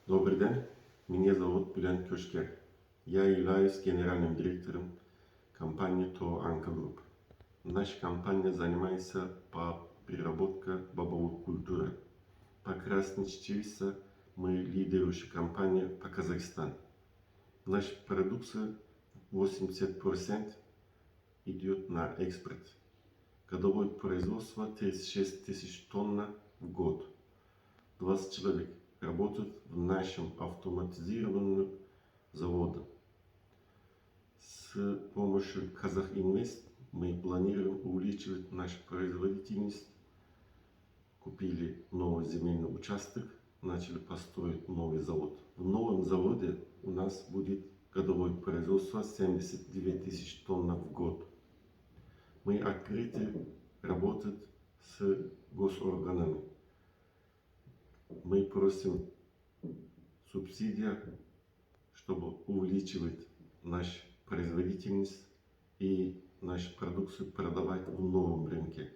Добрый день, меня зовут Бülent Köşker. Я являюсь генеральным директором компании ТО Анка Групп. Наша компания занимается по переработке бобовой культуры. По красной чечевице мы лидирующая компания по Казахстану. Наша продукция 80% идет на экспорт. Годовое производство 36 тысяч тонн в год. 20 человек работают в нашем автоматизированном заводе. С помощью Казахинвест мы планируем увеличивать нашу производительность. Купили новый земельный участок, начали построить новый завод. В новом заводе у нас будет годовое производство 79 тысяч тонн в год. Мы открыты работать с госорганами. Мы просим субсидия, чтобы увеличивать нашу производительность и нашу продукцию продавать в новом рынке.